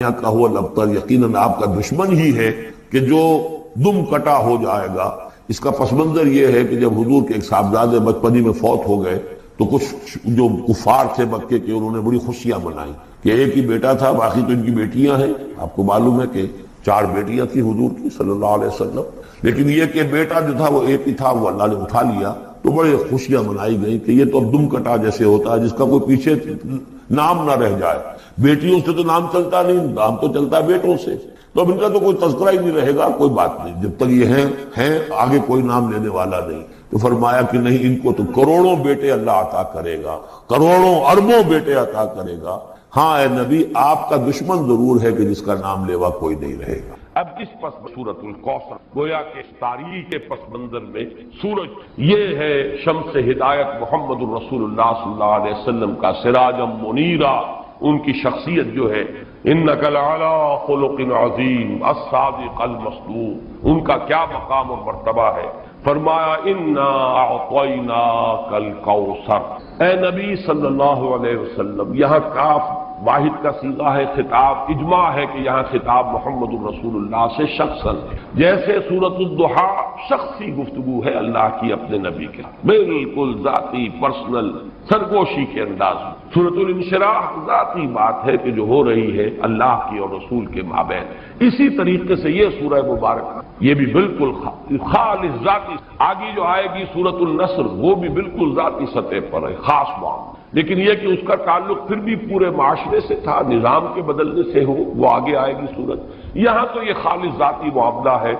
کا هو الابتر، یقیناً آپ کا دشمن ہی ہے کہ جو دم کٹا ہو جائے گا۔ اس کا پس منظر یہ ہے کہ جب حضور کے ایک صاحبزادے بچپنی میں فوت ہو گئے تو کچھ جو کفار تھے مکے کے انہوں نے بڑی خوشیاں منائی کہ ایک ہی بیٹا تھا، باقی تو ان کی بیٹیاں ہیں۔ آپ کو معلوم ہے کہ 4 بیٹیاں تھیں حضور کی صلی اللہ علیہ وسلم، لیکن یہ کہ بیٹا جو تھا وہ ایک ہی تھا، وہ اللہ نے اٹھا لیا، تو بڑے خوشیاں منائی گئی کہ یہ تو اب دم کٹا جیسے ہوتا ہے جس کا کوئی پیچھے نام نہ رہ جائے۔ بیٹیوں سے تو نام چلتا نہیں، نام تو چلتا ہے بیٹوں سے، تو اب ان کا تو کوئی تذکرہ ہی نہیں رہے گا، کوئی بات نہیں، جب تک یہ ہیں آگے کوئی نام لینے والا نہیں۔ تو فرمایا کہ نہیں، ان کو تو کروڑوں بیٹے اللہ عطا کرے گا، کروڑوں اربوں بیٹے عطا کرے گا۔ ہاں اے نبی، آپ کا دشمن ضرور ہے کہ جس کا نام لیوا کوئی نہیں رہے گا۔ اب اس پس سورۃ الکوثر گویا کہ تاریخ کے پس منظر میں سورج یہ ہے شمس ہدایت محمد الرسول اللہ صلی اللہ علیہ وسلم کا سراجا منیرا، ان کی شخصیت جو ہے انک لعلی خلق عظیم الصادق المصدوق، ان کا کیا مقام اور مرتبہ ہے۔ فرمایا انا اعطیناک الکوثر، اے نبی صلی اللہ علیہ وسلم، یہاں کاف واحد کا صیغہ ہے، خطاب اجماع ہے کہ یہاں خطاب محمد الرسول اللہ سے شخصاً، جیسے سورۃ الضحیٰ شخصی گفتگو ہے اللہ کی اپنے نبی کے، بالکل ذاتی پرسنل سرگوشی کے انداز میں۔ سورۃ الانشراح ذاتی بات ہے کہ جو ہو رہی ہے اللہ کی اور رسول کے مابین۔ اسی طریقے سے یہ سورہ مبارکہ یہ بھی بالکل خالص ذاتی، آگے جو آئے گی سورۃ النصر وہ بھی بالکل ذاتی سطح پر ہے، خاص معاملہ، لیکن یہ کہ اس کا تعلق پھر بھی پورے معاشرے سے تھا، نظام کے بدلنے سے ہو، وہ آگے آئے گی سورت۔ یہاں تو یہ خالص ذاتی معاملہ ہے،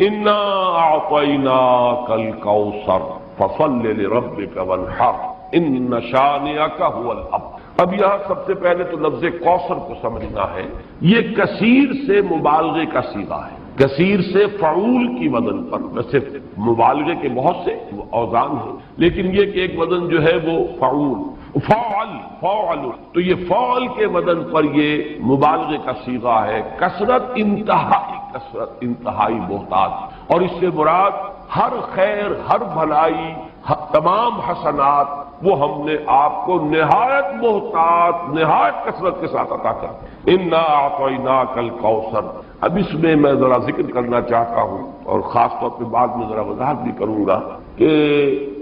انا اعطیناک الکوثر فصل لربک وانحر ان شانئک هو الابتر۔ اب یہاں سب سے پہلے تو لفظ کوثر کو سمجھنا ہے، یہ کثیر سے مبالغے کا صیغہ ہے، کثیر سے فعول کی وزن پر، ویسے مبالغے کے بہت سے اوزان ہیں لیکن یہ کہ ایک وزن جو ہے وہ فعول فعل، تو یہ فعل کے وزن پر یہ مبالغے کا صیغہ ہے، کثرت انتہائی بہتات، اور اس سے مراد ہر خیر، ہر بھلائی، تمام حسنات وہ ہم نے آپ کو نہایت محتاط، نہایت کثرت کے ساتھ عطا کر۔ انا اعطیناک الکوثر، اب اس میں میں ذرا ذکر کرنا چاہتا ہوں اور خاص طور پہ بعد میں ذرا وضاحت بھی کروں گا کہ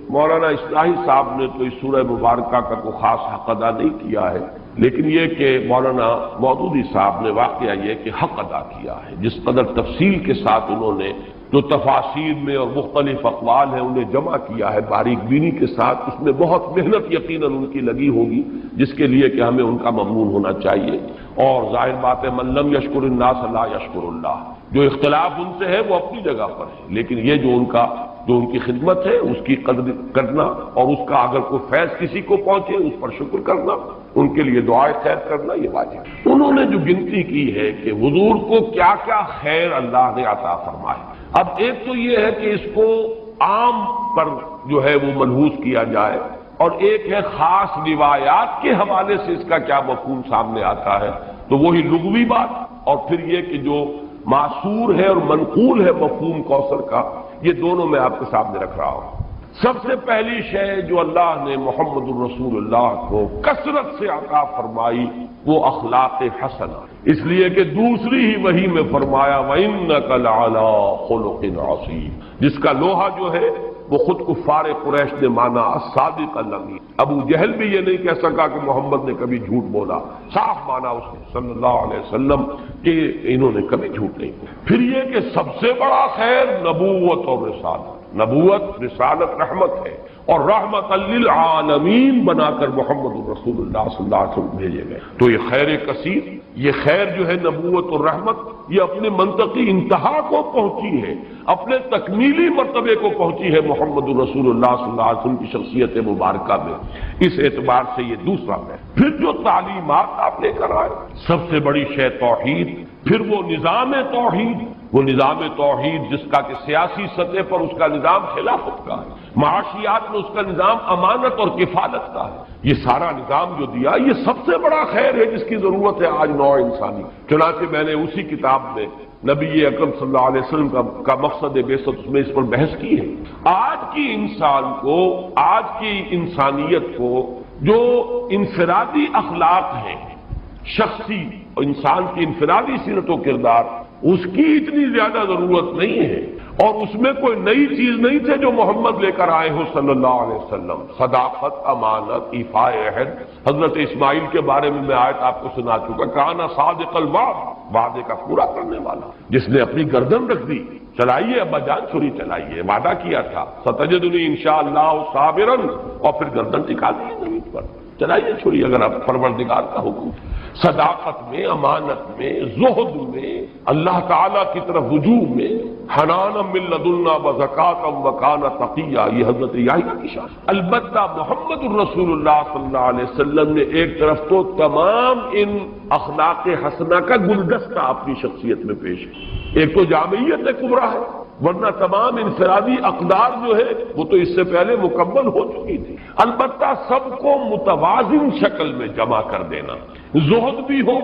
مولانا اصلاحی صاحب نے تو اس سورہ مبارکہ کا کوئی خاص حق ادا نہیں کیا ہے، لیکن یہ کہ مولانا مودودی صاحب نے واقعہ یہ کہ حق ادا کیا ہے، جس قدر تفصیل کے ساتھ انہوں نے جو تفاسیر میں اور مختلف اقوال ہیں انہیں جمع کیا ہے باریک بینی کے ساتھ، اس میں بہت محنت یقیناً ان کی لگی ہوگی، جس کے لیے کہ ہمیں ان کا ممنون ہونا چاہیے۔ اور ظاہر بات ہے من لم یشکر الناس لا یشکر اللہ، جو اختلاف ان سے ہے وہ اپنی جگہ پر ہے، لیکن یہ جو ان کی خدمت ہے اس کی قدر کرنا، اور اس کا اگر کوئی فیض کسی کو پہنچے اس پر شکر کرنا، ان کے لیے دعائے خیر کرنا، یہ واجب ہے۔ انہوں نے جو گنتی کی ہے کہ حضور کو کیا کیا خیر اللہ نے عطا فرمائے، اب ایک تو یہ ہے کہ اس کو عام پر جو ہے وہ ملحوظ کیا جائے، اور ایک ہے خاص روایات کے حوالے سے اس کا کیا مفہوم سامنے آتا ہے، تو وہی لغوی بات، اور پھر یہ کہ جو معصور ہے اور منقول ہے مفہوم کوثر کا، یہ دونوں میں آپ کے سامنے رکھ رہا ہوں۔ سب سے پہلی شے جو اللہ نے محمد الرسول اللہ کو کثرت سے عطا فرمائی وہ اخلاق حسنہ، اس لیے کہ دوسری ہی وحی میں فرمایا وَإِنَّكَ لَعَلَىٰ خُلُقٍ عَظِيمٍ، جس کا لوہا جو ہے وہ خود کفار قریش نے مانا الصادق الامین۔ ابو جہل بھی یہ نہیں کہہ سکا کہ محمد نے کبھی جھوٹ بولا، صاف مانا اس نے صلی اللہ علیہ وسلم کہ انہوں نے کبھی جھوٹ نہیں بولا۔ پھر یہ کہ سب سے بڑا خیر نبوت اور رسالت، نبوت رسالت رحمت ہے، اور رحمت للعالمین بنا کر محمد الرسول اللہ صلی اللہ علیہ وسلم بھیجے گئے۔ تو یہ خیر کثیر، یہ خیر جو ہے نبوت اور رحمت، یہ اپنے منطقی انتہا کو پہنچی ہے، اپنے تکمیلی مرتبے کو پہنچی ہے محمد الرسول اللہ صلی اللہ علیہ وسلم کی شخصیت مبارکہ میں، اس اعتبار سے یہ دوسرا ہے۔ پھر جو تعلیمات آپ لے کر آئے، سب سے بڑی شے توحید، پھر وہ نظام توحید جس کا کہ سیاسی سطح پر اس کا نظام خلافت کا ہے، معاشیات میں اس کا نظام امانت اور کفالت کا ہے، یہ سارا نظام جو دیا یہ سب سے بڑا خیر ہے جس کی ضرورت ہے آج نوع انسانی۔ چنانچہ میں نے اسی کتاب میں نبی اکرم صلی اللہ علیہ وسلم کا مقصد بعثت اس میں اس پر بحث کی ہے۔ آج کی انسان کو، آج کی انسانیت کو جو انفرادی اخلاق ہیں، شخصی انسان کی انفرادی سیرت و کردار، اس کی اتنی زیادہ ضرورت نہیں ہے، اور اس میں کوئی نئی چیز نہیں تھے جو محمد لے کر آئے ہو صلی اللہ علیہ وسلم۔ صداقت، امانت، ایفاء عہد۔ حضرت اسماعیل کے بارے میں آیت آپ کو سنا چکا، کانا صادق الوعد، وعدے کا پورا کرنے والا، جس نے اپنی گردن رکھ دی، چلائیے ابا جان چھری چلائیے، وعدہ کیا تھا ستجدنی انشاءاللہ صابرا، اور پھر گردن ٹکا دی زمین پر، چلائیے چھری اگر آپ پروردگار کا حکم۔ صداقت میں، امانت میں، زہد میں، اللہ تعالیٰ کی طرف رجوع میں، حنانا من لدنا وزکاۃ وکان تقیا، یہ حضرت یحییٰ کی شان۔ البتہ محمد الرسول اللہ صلی اللہ علیہ وسلم نے ایک طرف تو تمام ان اخلاق حسنہ کا گلدستہ اپنی شخصیت میں پیش کیا، ایک تو جامعیت کبریٰ ہے، ورنہ تمام انفرادی اقدار جو ہے وہ تو اس سے پہلے مکمل ہو چکی تھی، البتہ سب کو متوازن شکل میں جمع کر دینا، زہد بھی ہو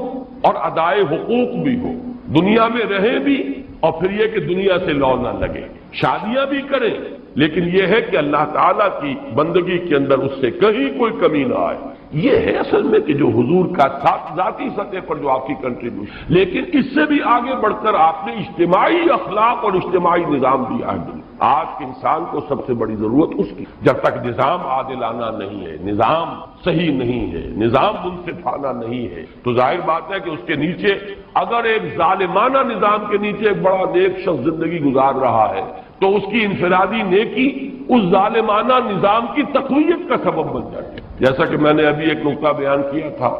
اور ادائے حقوق بھی ہو، دنیا میں رہیں بھی اور پھر یہ کہ دنیا سے لو نہ لگے، شادیاں بھی کریں لیکن یہ ہے کہ اللہ تعالیٰ کی بندگی کے اندر اس سے کہیں کوئی کمی نہ آئے۔ یہ ہے اصل میں کہ جو حضور کا ذاتی سطح پر جو آپ کی کنٹریبیوشن، لیکن اس سے بھی آگے بڑھ کر آپ نے اجتماعی اخلاق اور اجتماعی نظام دیا ہے۔ آج کے انسان کو سب سے بڑی ضرورت اس کی، جب تک نظام عادلانہ نہیں ہے، نظام صحیح نہیں ہے، نظام منصفانہ نہیں ہے، تو ظاہر بات ہے کہ اس کے نیچے اگر ایک ظالمانہ نظام کے نیچے ایک بڑا نیک شخص زندگی گزار رہا ہے تو اس کی انفرادی نیکی اس ظالمانہ نظام کی تقویت کا سبب بن جاتی ہے۔ جیسا کہ میں نے ابھی ایک نقطہ بیان کیا تھا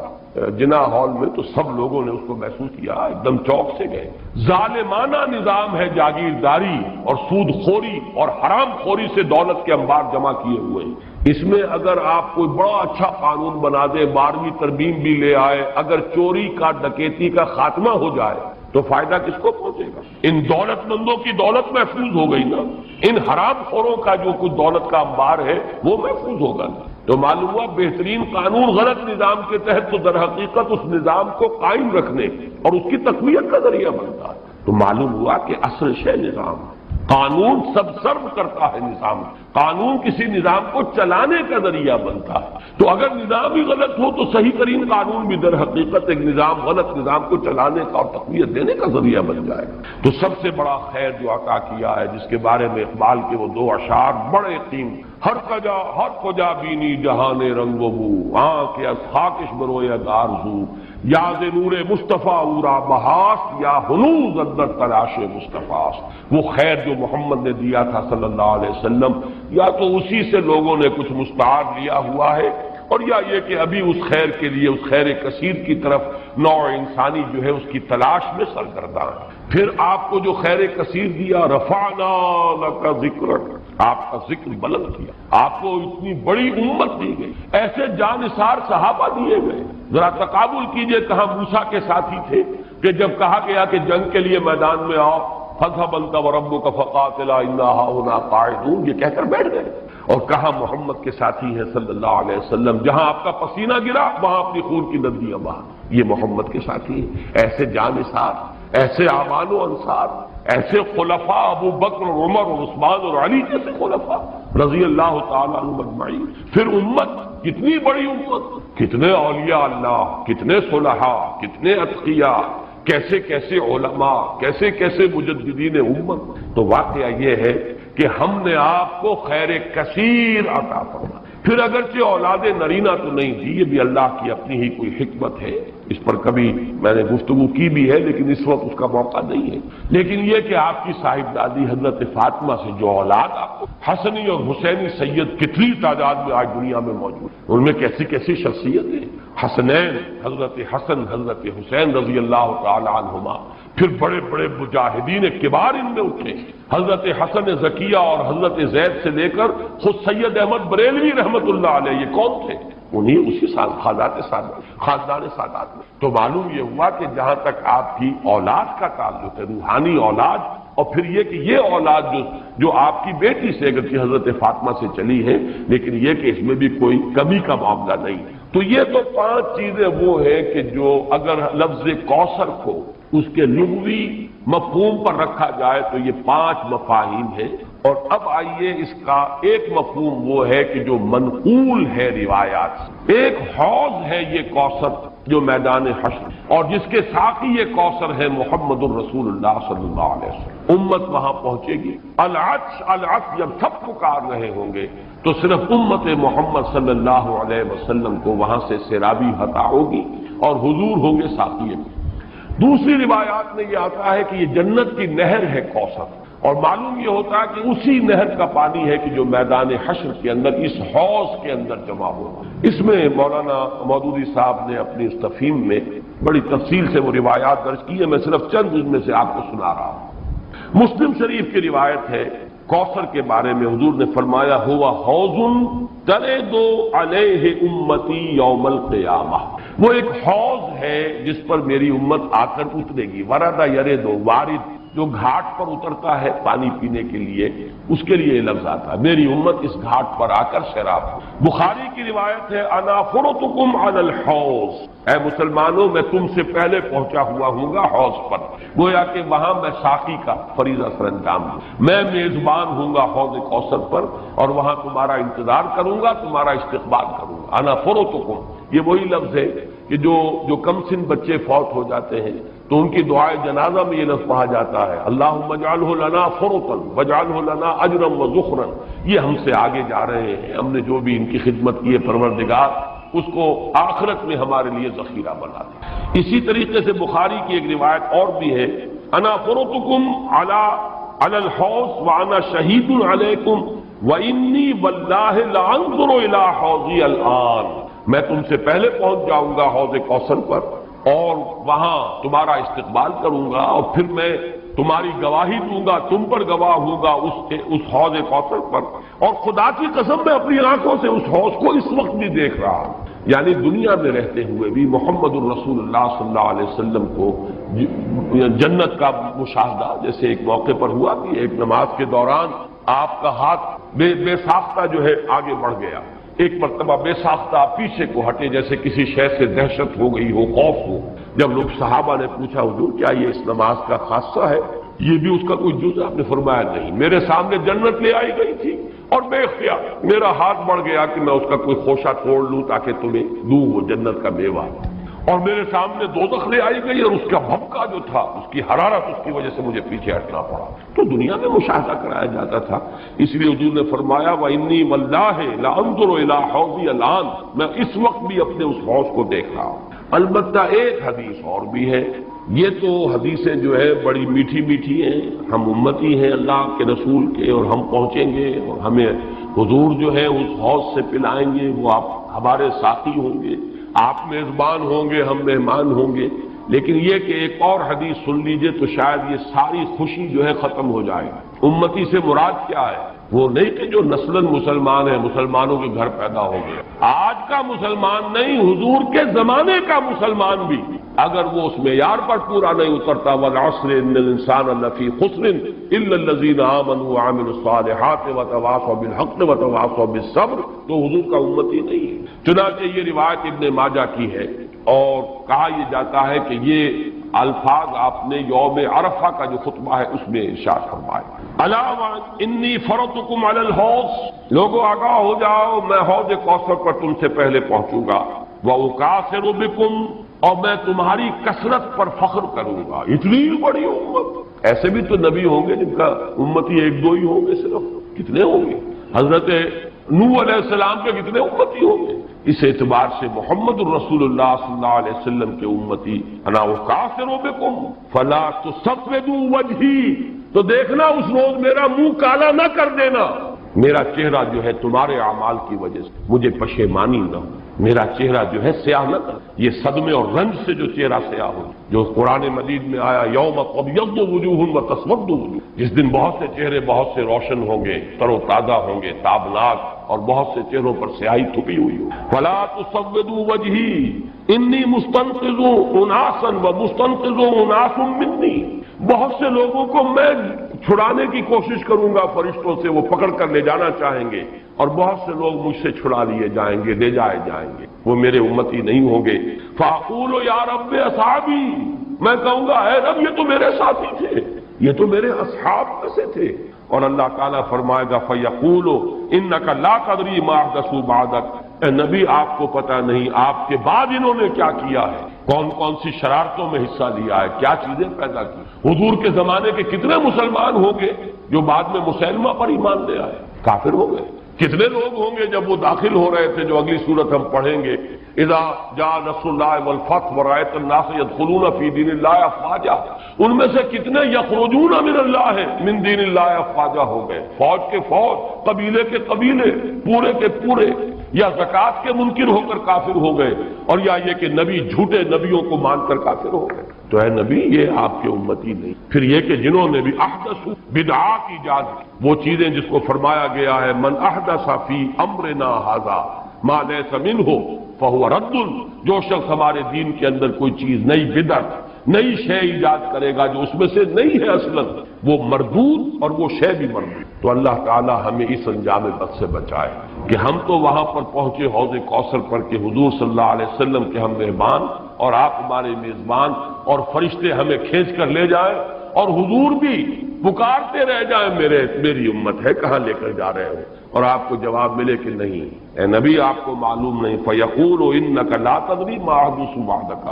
جناح ہال میں، تو سب لوگوں نے اس کو محسوس کیا، ایک دم چوک سے گئے۔ ظالمانہ نظام ہے، جاگیرداری اور سود خوری اور حرام خوری سے دولت کے انبار جمع کیے ہوئے ہیں۔ اس میں اگر آپ کوئی بڑا اچھا قانون بنا دے، 12ویں ترمیم بھی لے آئے، اگر چوری کا، ڈکیتی کا خاتمہ ہو جائے تو فائدہ کس کو پہنچے گا؟ ان دولت مندوں کی دولت محفوظ ہو گئی نا، ان حرام خوروں کا جو کچھ دولت کا انبار ہے وہ محفوظ ہوگا نا۔ تو معلوم ہوا بہترین قانون غلط نظام کے تحت تو در حقیقت اس نظام کو قائم رکھنے اور اس کی تقویت کا ذریعہ بنتا ہے۔ تو معلوم ہوا کہ اصل شے نظام، قانون سب سرو کرتا ہے نظام، قانون کسی نظام کو چلانے کا ذریعہ بنتا ہے۔ تو اگر نظام ہی غلط ہو تو صحیح ترین قانون بھی در حقیقت ایک نظام، غلط نظام کو چلانے کا اور تقویت دینے کا ذریعہ بن جائے گا۔ تو سب سے بڑا خیر جو عطا کیا ہے، جس کے بارے میں اقبال کے وہ 2 اشعار بڑے قیمتی، ہر کجا بینی جہان رنگ و بو، آنکھ از خاکش بروید آرزو، یاد نور مصطفیٰ اورا بہاس، یا ہنوز اندر تلاش مصطفیٰ۔ وہ خیر جو محمد نے دیا تھا صلی اللہ علیہ وسلم، یا تو اسی سے لوگوں نے کچھ مستعار لیا ہوا ہے، اور یا یہ کہ ابھی اس خیر کے لیے، اس خیر کثیر کی طرف نوع انسانی جو ہے اس کی تلاش میں سرگرداں ہے۔ پھر آپ کو جو خیر کثیر دیا، رفعنا لک ذکرک، آپ کا ذکر بلند کیا، آپ کو اتنی بڑی امت دی گئی، ایسے جانثار صحابہ دیے گئے۔ ذرا تقابل کیجئے، کہاں موسیٰ کے ساتھی تھے کہ جب کہا گیا کہ جنگ کے لیے میدان میں آؤ، فاذهب انت وربك فقاتلا انا هاهنا قاعدون، یہ کہہ کر بیٹھ گئے، اور کہاں محمد کے ساتھی ہیں صلی اللہ علیہ وسلم، جہاں آپ کا پسینہ گرا وہاں اپنی خون کی ندیاں بہا، یہ محمد کے ساتھی ہیں۔ ایسے جانثار، ایسے اعوان و انصار، ایسے خلفاء، ابو بکر اور عمر اور عثمان اور علی جیسے خلفاء رضی اللہ تعالی عنہم اجمعین۔ پھر امت، کتنی بڑی امت، کتنے اولیاء اللہ، کتنے صلحاء، کتنے اتقیاء، کیسے کیسے علماء، کیسے کیسے مجددین امت۔ تو واقعہ یہ ہے کہ ہم نے آپ کو خیر کثیر عطا فرمایا۔ پھر اگرچہ اولاد نرینہ تو نہیں دی، یہ بھی اللہ کی اپنی ہی کوئی حکمت ہے، اس پر کبھی میں نے گفتگو کی بھی ہے لیکن اس وقت اس کا موقع نہیں ہے۔ لیکن یہ کہ آپ کی صاحبزادی حضرت فاطمہ سے جو اولاد آپ کو، حسنی اور حسینی سید کتنی تعداد میں آج دنیا میں موجود، ان میں کیسی کیسی شخصیتیں، حسنین، حضرت حسن، حضرت حسین رضی اللہ تعالی عنہما، پھر بڑے بڑے مجاہدین کبار ان میں اٹھے، حضرت حسن زکیہ اور حضرت زید سے لے کر خود سید احمد بریلوی رحمت اللہ علیہ، یہ کون تھے؟ انہی اسی خاندان سادات میں۔ تو معلوم یہ ہوا کہ جہاں تک آپ کی اولاد کا تعلق ہے، روحانی اولاد، اور پھر یہ کہ یہ اولاد جو آپ کی بیٹی سے اگرچہ حضرت فاطمہ سے چلی ہے، لیکن یہ کہ اس میں بھی کوئی کمی کا معاملہ نہیں۔ تو یہ تو 5 چیزیں وہ ہیں کہ جو اگر لفظ کوثر کو اس کے لغوی مفہوم پر رکھا جائے تو یہ 5 مفاہیم ہیں۔ اور اب آئیے اس کا ایک مفہوم وہ ہے کہ جو منقول ہے روایات سے، ایک حوض ہے یہ کوثر، جو میدان حشر، اور جس کے ساقی یہ کوثر ہے محمد الرسول اللہ صلی اللہ علیہ وسلم، امت وہاں پہنچے گی۔ العطش العطش جب سب پکار رہے ہوں گے تو صرف امت محمد صلی اللہ علیہ وسلم کو وہاں سے سیرابی عطا ہوگی اور حضور ہوں گے ساقی۔ دوسری روایات میں یہ آتا ہے کہ یہ جنت کی نہر ہے کوثر، اور معلوم یہ ہوتا ہے کہ اسی نہر کا پانی ہے کہ جو میدان حشر کے اندر اس حوض کے اندر جمع ہوگا۔ اس میں مولانا مودودی صاحب نے اپنی اس تفہیم میں بڑی تفصیل سے وہ روایات درج کی ہے، میں صرف چند ان میں سے آپ کو سنا رہا ہوں۔ مسلم شریف کی روایت ہے کوثر کے بارے میں، حضور نے فرمایا ہوا حوض ترد علیہ امتی یوم القیامہ، وہ ایک حوض ہے جس پر میری امت آ کر اترے گی۔ ورد یرد، وارد جو گھاٹ پر اترتا ہے پانی پینے کے لیے، اس کے لیے یہ لفظ آتا ہے، میری امت اس گھاٹ پر آ کر سیراب ہو۔ بخاری کی روایت ہے انا فرطکم علی الحوض، اے مسلمانوں میں تم سے پہلے پہنچا ہوا ہوں گا حوض پر، گویا کہ وہاں میں ساقی کا فریضہ سر انجام دوں، میں میزبان ہوں گا حوض کوثر پر، اور وہاں تمہارا انتظار کروں گا، تمہارا استقبال کروں گا۔ انا فرطکم، یہ وہی لفظ ہے کہ جو کم سن بچے فوت ہو جاتے ہیں تو ان کی دعائے جنازہ میں یہ لفظ پڑھا جاتا ہے اللہم اجعلہ لنا فرطا واجعلہ لنا اجرا وذخرا، یہ ہم سے آگے جا رہے ہیں، ہم نے جو بھی ان کی خدمت کی ہے پروردگار اس کو آخرت میں ہمارے لیے ذخیرہ بنا دے۔ اسی طریقے سے بخاری کی ایک روایت اور بھی ہے انا فرطکم علی الحوض وانا شہید علیکم وانی واللہ لانظر الی حوضی الان، میں تم سے پہلے پہنچ جاؤں گا حوض کوثر پر اور وہاں تمہارا استقبال کروں گا، اور پھر میں تمہاری گواہی دوں گا، تم پر گواہ ہوں گا اس حوض کوثر پر، اور خدا کی قسم میں اپنی آنکھوں سے اس حوض کو اس وقت بھی دیکھ رہا ہوں۔ یعنی دنیا میں رہتے ہوئے بھی محمد الرسول اللہ صلی اللہ علیہ وسلم کو جنت کا مشاہدہ جیسے ایک موقع پر ہوا کہ ایک نماز کے دوران آپ کا ہاتھ بے ساختہ جو ہے آگے بڑھ گیا، ایک مرتبہ بے ساختہ پیچھے کو ہٹے جیسے کسی شے سے دہشت ہو گئی ہو، خوف ہو۔ جب لوگ صحابہ نے پوچھا حضور کیا یہ اس نماز کا خاصہ ہے، یہ بھی اس کا کوئی جز؟ آپ نے فرمایا نہیں، میرے سامنے جنت لے آئی گئی تھی اور بے اختیار میرا ہاتھ بڑھ گیا کہ میں اس کا کوئی خوشہ توڑ لوں تاکہ تمہیں دوں وہ جنت کا میوہ، اور میرے سامنے دوزخ لے آئی گئی اور اس کا بھبکا جو تھا، اس کی حرارت، اس کی وجہ سے مجھے پیچھے ہٹنا پڑا۔ تو دنیا میں مشاہدہ کرایا جاتا تھا، اس لیے حضور نے فرمایا وَإِنِّي وَاللَّهِ لَأَنظُرُ إِلَىٰ حَوْضِي الْآنَ، میں اس وقت بھی اپنے اس حوض کو دیکھ رہا ہوں۔ البتہ ایک حدیث اور بھی ہے، یہ تو حدیثیں جو ہے بڑی میٹھی میٹھی ہیں، ہم امتی ہیں اللہ کے رسول کے اور ہم پہنچیں گے اور ہمیں حضور جو ہے اس حوض سے پلائیں گے، وہ آپ ہمارے ساقی ہوں گے، آپ میزبان ہوں گے، ہم مہمان ہوں گے۔ لیکن یہ کہ ایک اور حدیث سن لیجئے تو شاید یہ ساری خوشی جو ہے ختم ہو جائے گی۔ امتی سے مراد کیا ہے؟ وہ نہیں کہ جو نسلاً مسلمان ہیں، مسلمانوں کے گھر پیدا ہو گئے، آج کا مسلمان نہیں، حضور کے زمانے کا مسلمان بھی اگر وہ اس معیار پر پورا نہیں اترتا والعصر ان الانسان لفی خسر الا الذین آمنوا وعملوا الصالحات وتواصوا بالحق وتواصوا بالصبر، تو حضور کا امتی نہیں ہے۔ چنانچہ یہ روایت ابن ماجہ کی ہے، اور کہا یہ جاتا ہے کہ یہ الفاظ آپ نے یوم عرفہ کا جو خطبہ ہے اس میں ارشاد فرمائے الا انی فرطکم علی الحوض، لوگوں آگاہ ہو جاؤ میں حوض کوثر پر تم سے پہلے پہنچوں گا، واکاثر بکم، اور میں تمہاری کثرت پر فخر کروں گا۔ اتنی بڑی امت، ایسے بھی تو نبی ہوں گے جن کا امتی ایک دو ہی ہوں گے، صرف کتنے ہوں گے؟ حضرت نوح علیہ السلام کے کتنے امتی ہوں گے؟ اس اعتبار سے محمد الرسول اللہ صلی اللہ علیہ وسلم کے امتی انا وکافر بکم فلا تسودوا وجہی، تو دیکھنا اس روز میرا منہ کالا نہ کر دینا، میرا چہرہ جو ہے تمہارے اعمال کی وجہ سے مجھے پشیمانی نہ ہو، میرا چہرہ جو ہے سیاہ نہ کر، یہ صدمے اور رنج سے جو چہرہ سیاہ ہو، جو قرآن مجید میں آیا یوم تبیض وجوہ وتسود وجوہ، جس دن بہت سے چہرے بہت سے روشن ہوں گے، تر و تازہ ہوں گے، تابناک، اور بہت سے چہروں پر سیاہی تھپی ہوئی ہو۔ فلا تسودوا وجہی انی مستنقذ اناسا ومستنقذ اناس منی، بہت سے لوگوں کو میں چھڑانے کی کوشش کروں گا فرشتوں سے، وہ پکڑ کر لے جانا چاہیں گے، اور بہت سے لوگ مجھ سے چھڑا لیے جائیں گے، لے جائے جائیں گے، وہ میرے امتی نہیں ہوں گے۔ فاقول یا رب اصحابی، میں کہوں گا اے رب یہ تو میرے ساتھی تھے، یہ تو میرے اصحاب میں سے تھے، اور اللہ تعالیٰ فرمائے گا فیقول انک لا تدری ما احدثوا بعدک، اے نبی آپ کو پتہ نہیں آپ کے بعد انہوں نے کیا کیا ہے، کون کون سی شرارتوں میں حصہ لیا ہے، کیا چیزیں پیدا کی۔ حضور کے زمانے کے کتنے مسلمان ہوں گے جو بعد میں مسلمہ پر ایمان لے آئے، کافر ہو گئے۔ کتنے لوگ ہوں گے جب وہ داخل ہو رہے تھے، جو اگلی صورت ہم پڑھیں گے، اذا جاء نصر اللہ والفتح ورأيت الناس يدخلون في دین اللہ افواجا، ان میں سے کتنے یخرجون من اللہ من دین اللہ افواجا ہو گئے، فوج کے فوج، قبیلے کے قبیلے، پورے کے پورے، یا زکوٰۃ کے منکر ہو کر کافر ہو گئے، اور یا یہ کہ نبی جھوٹے نبیوں کو مان کر کافر ہو گئے۔ تو اے نبی یہ آپ کے امتی نہیں۔ پھر یہ کہ جنہوں نے بھی احدثوا بدعات ایجاد کی، وہ چیزیں جس کو فرمایا گیا ہے من احدث فی امرنا ھذا ما لیس منہ فہو رد، جو شخص ہمارے دین کے اندر کوئی چیز نئی بدعت، نئی شے ایجاد کرے گا جو اس میں سے نہیں ہے اصلاً، وہ مردود، اور وہ شے بھی مردود۔ تو اللہ تعالی ہمیں اس انجام بد سے بچائے کہ ہم تو وہاں پر پہنچے حوض کوثر پر کہ حضور صلی اللہ علیہ وسلم کے ہم مہمان اور آپ ہمارے میزبان، اور فرشتے ہمیں کھینچ کر لے جائیں، اور حضور بھی پکارتے رہ جائیں میری امت ہے، کہاں لے کر جا رہے ہو، اور آپ کو جواب ملے کہ نہیں اے نبی آپ کو معلوم نہیں، فیقول انک لا تدری ما احدث بعدک،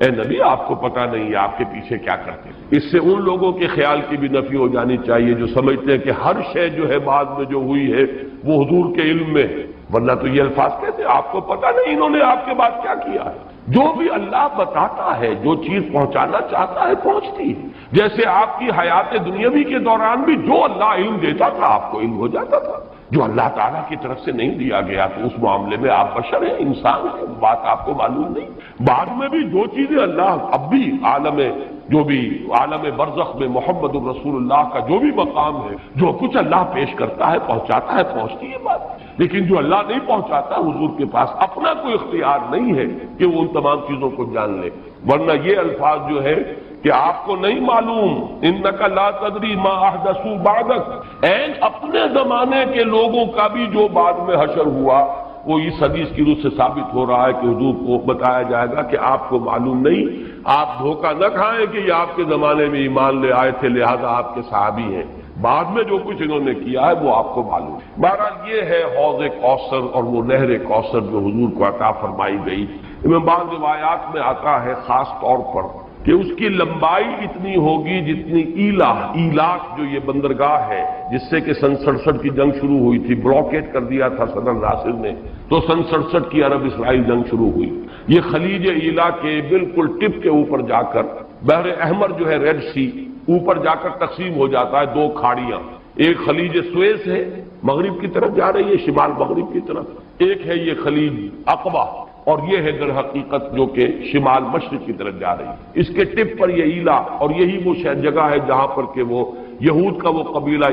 اے نبی آپ کو پتہ نہیں ہے آپ کے پیچھے کیا کرتے ہیں۔ اس سے ان لوگوں کے خیال کی بھی نفی ہو جانی چاہیے جو سمجھتے ہیں کہ ہر شے جو ہے بعد میں جو ہوئی ہے وہ حضور کے علم میں ہے، ورنہ تو یہ الفاظ کہتے ہیں آپ کو پتہ نہیں انہوں نے آپ کے بعد کیا کیا ہے۔ جو بھی اللہ بتاتا ہے، جو چیز پہنچانا چاہتا ہے پہنچتی ہے۔ جیسے آپ کی حیات دنیاوی کے دوران بھی جو اللہ علم دیتا تھا آپ کو علم ہو جاتا تھا، جو اللہ تعالیٰ کی طرف سے نہیں دیا گیا تو اس معاملے میں آپ بشر ہیں، انسان ہیں، بات آپ کو معلوم نہیں۔ بعد میں بھی جو چیزیں اللہ اب بھی عالم برزخ میں محمد الرسول اللہ کا جو بھی مقام ہے، جو کچھ اللہ پیش کرتا ہے پہنچاتا ہے، پہنچتی ہے بات۔ لیکن جو اللہ نہیں پہنچاتا، حضور کے پاس اپنا کوئی اختیار نہیں ہے کہ وہ ان تمام چیزوں کو جان لے، ورنہ یہ الفاظ جو ہے کہ آپ کو نہیں معلوم انک لا تدری ما احدثوا بعدک، این اپنے زمانے کے لوگوں کا بھی جو بعد میں حشر ہوا، وہ اس حدیث کی روح سے ثابت ہو رہا ہے کہ حضور کو بتایا جائے گا کہ آپ کو معلوم نہیں، آپ دھوکہ نہ کھائیں کہ یہ آپ کے زمانے میں ایمان لے آئے تھے لہذا آپ کے صحابی ہیں، بعد میں جو کچھ انہوں نے کیا ہے وہ آپ کو معلوم ہے۔ بہرحال یہ ہے حوض کوثر اور وہ نہر کوثر جو حضور کو عطا فرمائی گئی۔ ان میں بعض روایات میں آتا ہے خاص طور پر کہ اس کی لمبائی اتنی ہوگی جتنی ایلاک جو یہ بندرگاہ ہے جس سے کہ سن 67 کی جنگ شروع ہوئی تھی، بلاکیٹ کر دیا تھا صدر ناصر نے، تو سن 67 کی عرب اسرائیل جنگ شروع ہوئی۔ یہ خلیج ایلا کے بالکل ٹپ کے اوپر جا کر بحر احمر جو ہے ریڈ سی، اوپر جا کر تقسیم ہو جاتا ہے دو کھاڑیاں، ایک خلیج سویس ہے مغرب کی طرف جا رہی ہے، شمال مغرب کی طرف، ایک ہے یہ خلیج عقبہ، اور یہ ہے در حقیقت جو کہ شمال مشرق کی طرف جا رہی ہے۔ اس کے ٹپ پر یہ ایلا، اور یہی وہ جگہ ہے جہاں پر کہ وہ یہود کا وہ قبیلہ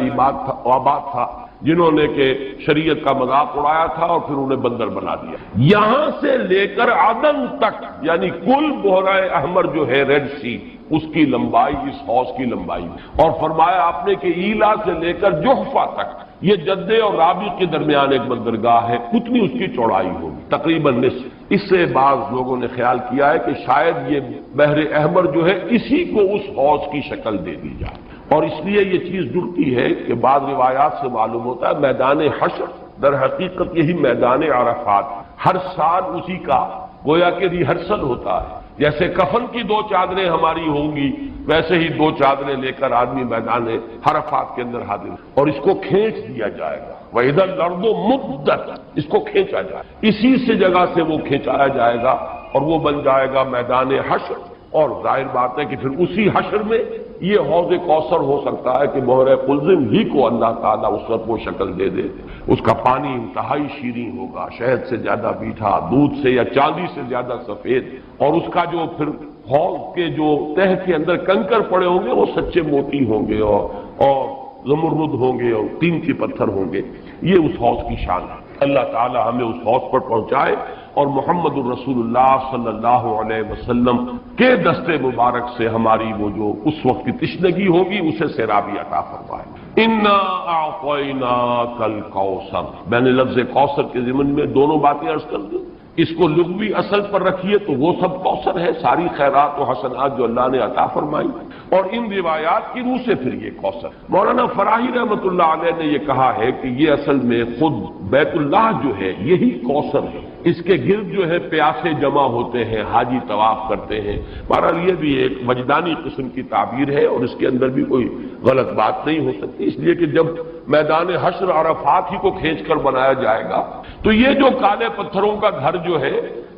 آباد تھا جنہوں نے کہ شریعت کا مذاق اڑایا تھا اور پھر انہیں بندر بنا دیا۔ یہاں سے لے کر عدن تک یعنی کل بحیرہ احمر جو ہے ریڈ سی، اس کی لمبائی اس حوض کی لمبائی، اور فرمایا آپ نے کہ ایلا سے لے کر جحفہ تک یہ جدے اور رابی کے درمیان ایک بندرگاہ ہے، اتنی اس کی چوڑائی ہوگی تقریباً نصف۔ اس سے بعض لوگوں نے خیال کیا ہے کہ شاید یہ بحر احمر جو ہے اسی کو اس حوض کی شکل دے دی جائے، اور اس لیے یہ چیز جڑتی ہے کہ بعض روایات سے معلوم ہوتا ہے میدان حشر در حقیقت یہی میدان عرفات، ہر سال اسی کا گویا کہ ریہرسل ہوتا ہے۔ جیسے کفن کی دو چادریں ہماری ہوں گی ویسے ہی دو چادریں لے کر آدمی میدان عرفات کے اندر حاضر، اور اس کو کھینچ دیا جائے گا، وَإِذَا الْأَرْضُ مُدَّتْ، اس کو کھینچا جائے گا، اسی سے جگہ سے وہ کھینچایا جائے گا اور وہ بن جائے گا میدان حشر۔ اور ظاہر بات ہے کہ پھر اسی حشر میں یہ حوض کوثر ہو سکتا ہے کہ بحر قلزم ہی کو اللہ تعالیٰ اس وقت وہ شکل دے دے، اس کا پانی انتہائی شیریں ہوگا، شہد سے زیادہ میٹھا، دودھ سے یا چاندی سے زیادہ سفید، اور اس کا جو پھر حوض کے جو تہ کے اندر کنکر پڑے ہوں گے وہ سچے موتی ہوں گے اور زمرد ہوں گے اور قیمتی پتھر ہوں گے۔ یہ اس حوض کی شان ہے۔ اللہ تعالی ہمیں اس حوض پر پہنچائے اور محمد الرسول اللہ صلی اللہ علیہ وسلم کے دستے مبارک سے ہماری وہ جو اس وقت کی تشنگی ہوگی اسے سیرابی عطا فرمائے۔ انا اعطیناک الکوثر، میں نے لفظ کوثر کے ضمن میں دونوں باتیں عرض کر دیں، اس کو لغوی اصل پر رکھیے تو وہ سب کوثر ہے، ساری خیرات و حسنات جو اللہ نے عطا فرمائی، اور ان روایات کی روح سے پھر یہ کوثر. مولانا فراہی رحمۃ اللہ علیہ نے یہ کہا ہے کہ یہ اصل میں خود بیت اللہ جو ہے یہی کوثر ہے. اس کے گرد جو ہے پیاسے جمع ہوتے ہیں، حاجی طواف کرتے ہیں. بہرحال یہ بھی ایک وجدانی قسم کی تعبیر ہے اور اس کے اندر بھی کوئی غلط بات نہیں ہو سکتی، اس لیے کہ جب میدان حشر عرفات ہی کو کھینچ کر بنایا جائے گا تو یہ جو کالے پتھروں کا گھر جو ہے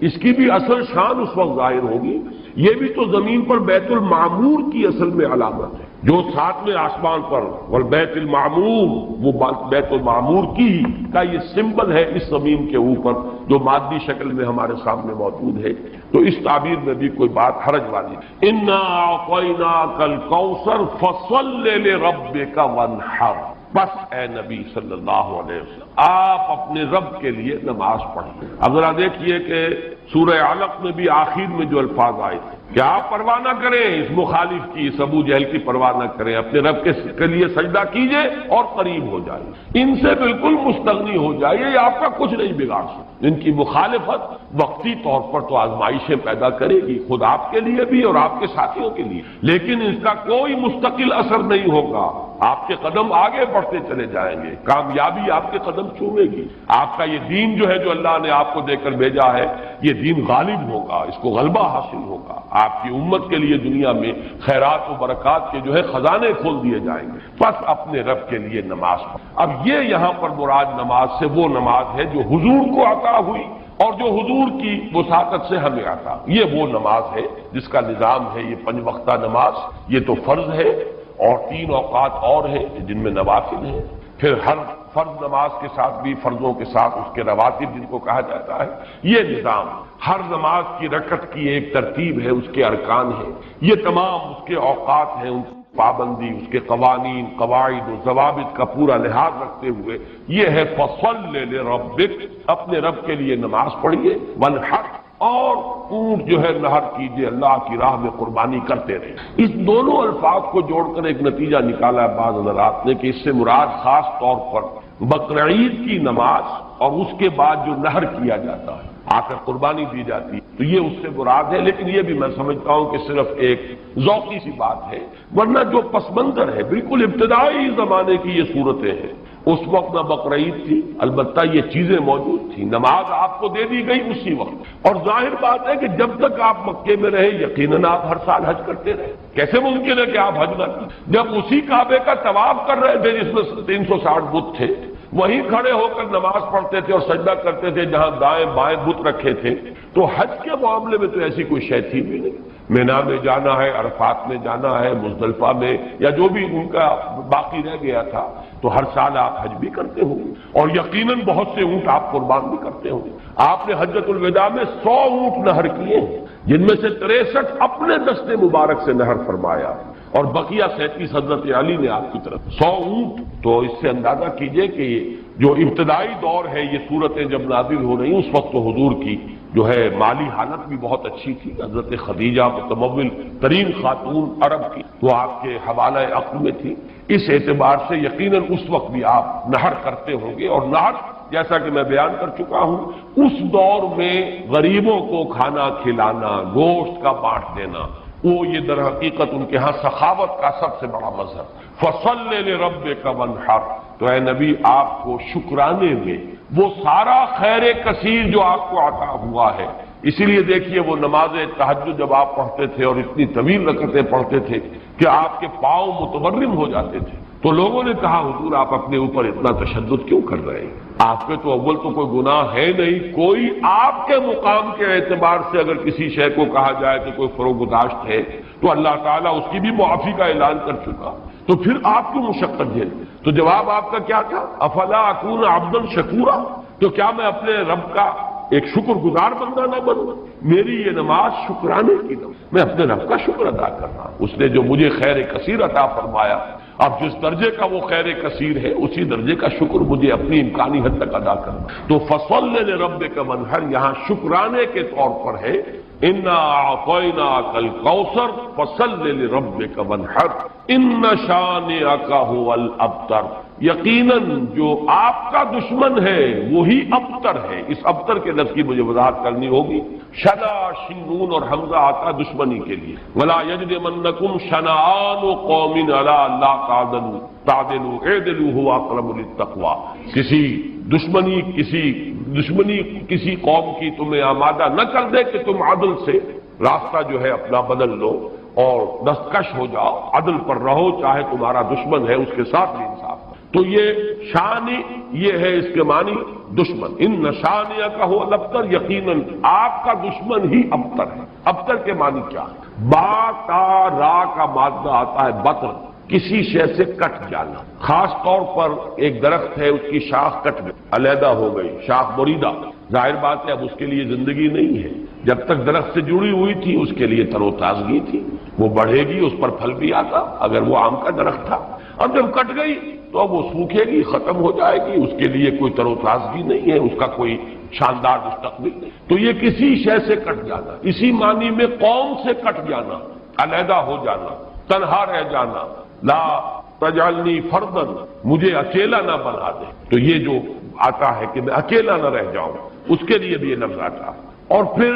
اس کی بھی اصل شان اس وقت ظاہر ہوگی. یہ بھی تو زمین پر بیت المعمور کی اصل میں علامت ہے، جو ساتویں آسمان پر والبیت المعمور، وہ بیت المعمور کی کا یہ سمبل ہے اس زمین کے اوپر جو مادی شکل میں ہمارے سامنے موجود ہے. تو اس تعبیر میں بھی کوئی بات حرج والی نہیں. انا اعطیناک الکوثر فصل لربک وانحر. بس اے نبی صلی اللہ علیہ وسلم آپ اپنے رب کے لیے نماز پڑھیں. اب ذرا دیکھیے کہ سورہ علق میں بھی آخر میں جو الفاظ آئے تھے کہ آپ پرواہ نہ کریں اس مخالف کی، اس ابو جہل کی پرواہ نہ کریں، اپنے رب کے لیے سجدہ کیجئے اور قریب ہو جائیے، ان سے بالکل مستغنی ہو جائیے، یہ آپ کا کچھ نہیں بگاڑ سکتے. ان کی مخالفت وقتی طور پر تو آزمائشیں پیدا کرے گی، خود آپ کے لیے بھی اور آپ کے ساتھیوں کے لیے، لیکن اس کا کوئی مستقل اثر نہیں ہوگا. آپ کے قدم آگے بڑھتے چلے جائیں گے، کامیابی آپ کے قدم چومے گی. آپ کا یہ دین جو ہے جو اللہ نے آپ کو دے کر بھیجا ہے یہ دین غالب ہوگا، اس کو غلبہ حاصل ہوگا. آپ کی امت کے لیے دنیا میں خیرات و برکات کے جو ہے خزانے کھول دیے جائیں گے. بس اپنے رب کے لیے نماز پڑھ. اب یہ یہاں پر مراد نماز سے وہ نماز ہے جو حضور کو عطا ہوئی اور جو حضور کی وساطت سے ہمیں عطا. یہ وہ نماز ہے جس کا نظام ہے یہ 5 وقتہ نماز. یہ تو فرض ہے اور 3 اوقات اور ہیں جن میں نوافل ہیں. پھر ہر فرض نماز کے ساتھ بھی فرضوں کے ساتھ اس کے رواتب جن کو کہا جاتا ہے. یہ نظام ہر نماز کی رکعت کی ایک ترتیب ہے، اس کے ارکان ہیں، یہ تمام اس کے اوقات ہیں، ان کی پابندی، اس کے قوانین، قواعد و ضوابط کا پورا لحاظ رکھتے ہوئے یہ ہے فصل لربک، اپنے رب کے لیے نماز پڑھیے، وانحر، اور اونٹ جو ہے نہر کیجیے، اللہ کی راہ میں قربانی کرتے رہے. اس دونوں الفاظ کو جوڑ کر ایک نتیجہ نکالا ہے بعض حضرات نے کہ اس سے مراد خاص طور پر بقرعید کی نماز اور اس کے بعد جو نہر کیا جاتا ہے، آ کر قربانی دی جاتی ہے، تو یہ اس سے مراد ہے. لیکن یہ بھی میں سمجھتا ہوں کہ صرف ایک ذوقی سی بات ہے، ورنہ جو پس منظر ہے بالکل ابتدائی زمانے کی یہ صورتیں ہیں. اس وقت نہ بقرعید تھی، البتہ یہ چیزیں موجود تھیں، نماز آپ کو دے دی گئی اسی وقت. اور ظاہر بات ہے کہ جب تک آپ مکے میں رہے یقیناً آپ ہر سال حج کرتے رہے. کیسے ممکن ہے کہ آپ حج نہ کریں؟ جب اسی کعبے کا طواف کر رہے تھے جس میں 360 بت تھے، وہیں کھڑے ہو کر نماز پڑھتے تھے اور سجدہ کرتے تھے جہاں دائیں بائیں بت رکھے تھے. تو حج کے معاملے میں تو ایسی کوئی شے تھی بھی نہیں. مینا میں جانا ہے، عرفات میں جانا ہے، مزدلفہ میں، یا جو بھی ان کا باقی رہ گیا تھا، تو ہر سال آپ حج بھی کرتے ہوں گے اور یقیناً بہت سے اونٹ آپ قربان بھی کرتے ہوں گے. آپ نے حجۃ الوداع میں 100 اونٹ نہر کیے ہیں، جن میں سے 63 اپنے دست مبارک سے نہر فرمایا اور بقیہ 37 حضرت علی نے آپ کی طرف. 100 اونٹ، تو اس سے اندازہ کیجئے کہ جو ابتدائی دور ہے یہ صورتیں جب نازل ہو رہی اس وقت تو حضور کی جو ہے مالی حالت بھی بہت اچھی تھی. حضرت خدیجہ متمول ترین خاتون عرب کی وہ آپ کے حوالہ عقل میں تھی. اس اعتبار سے یقیناً اس وقت بھی آپ نہر کرتے ہوں گے. اور نہر جیسا کہ میں بیان کر چکا ہوں اس دور میں غریبوں کو کھانا کھلانا، گوشت کا بانٹ دینا، وہ یہ در حقیقت ان کے ہاں سخاوت کا سب سے بڑا مظہر. فصل لربک وانحر، تو اے نبی آپ کو شکرانے میں وہ سارا خیر کثیر جو آپ کو عطا ہوا ہے. اسی لیے دیکھیے وہ نماز تہجد جب آپ پڑھتے تھے اور اتنی طویل رکعتیں پڑھتے تھے کہ آپ کے پاؤں متورم ہو جاتے تھے، تو لوگوں نے کہا حضور آپ اپنے اوپر اتنا تشدد کیوں کر رہے ہیں؟ آپ پہ تو اول تو کوئی گناہ ہے نہیں، کوئی آپ کے مقام کے اعتبار سے اگر کسی شے کو کہا جائے کہ کوئی فروگزاشت ہے تو اللہ تعالیٰ اس کی بھی معافی کا اعلان کر چکا، تو پھر آپ کیوں مشقت جھیلتے؟ تو جواب آپ کا کیا تھا؟ افلا اکون عبدا شکورا، تو کیا میں اپنے رب کا ایک شکر گزار بندہ نہ بنوں؟ میری یہ نماز شکرانے کی نماز، میں اپنے رب کا شکر ادا کر رہا ہوں. اس نے جو مجھے خیر کثیر عطا فرمایا، اب جس درجے کا وہ خیر کثیر ہے اسی درجے کا شکر مجھے اپنی امکانی حد تک ادا کرنا. تو فصل لربک وانحر یہاں شکرانے کے طور پر ہے انا اعطیناک الکوثر فصل لربک وانحر ان شانئک هو الابتر، یقیناً جو آپ کا دشمن ہے وہی ابتر ہے۔ اس ابتر کے لفظ کی مجھے وضاحت کرنی ہوگی۔ شنا، شنون اور حمزہ آتا دشمنی کے لیے۔ ولا یجرمنکم شنآن قوم علی الا تعدلوا اعدلوا هو اقرب للتقوی، کسی دشمنی کسی قوم کی تمہیں آمادہ نہ کر دے کہ تم عدل سے راستہ جو ہے اپنا بدل لو اور دستکش ہو جاؤ، عدل پر رہو، چاہے تمہارا دشمن ہے اس کے ساتھ بھی انصاف کرو۔ تو یہ شان یہ ہے، اس کے معنی دشمن۔ ان شانیہ کا ہو الابتر، یقیناً آپ کا دشمن ہی ابتر ہے۔ ابتر کے معنی کیا ہے؟ با تا را کا مادہ آتا ہے بطر، کسی شے سے کٹ جانا۔ خاص طور پر ایک درخت ہے، اس کی شاخ کٹ گئی، علیحدہ ہو گئی، شاخ بریدہ، ظاہر بات ہے اب اس کے لیے زندگی نہیں ہے۔ جب تک درخت سے جڑی ہوئی تھی اس کے لیے تر و تازگی تھی، وہ بڑھے گی، اس پر پھل بھی آتا اگر وہ آم کا درخت تھا۔ اب جب کٹ گئی تو اب وہ سوکھے گی، ختم ہو جائے گی، اس کے لیے کوئی تر و تازگی نہیں ہے، اس کا کوئی شاندار مستقبل نہیں۔ تو یہ کسی شے سے کٹ جانا، اسی معنی میں قوم سے کٹ جانا، علیحدہ ہو جانا، تنہا رہ جانا۔ لا تجعلنی فردن، مجھے اکیلا نہ بنا دے۔ تو یہ جو آتا ہے کہ میں اکیلا نہ رہ جاؤں، اس کے لیے بھی یہ لفظ آتا ہے۔ اور پھر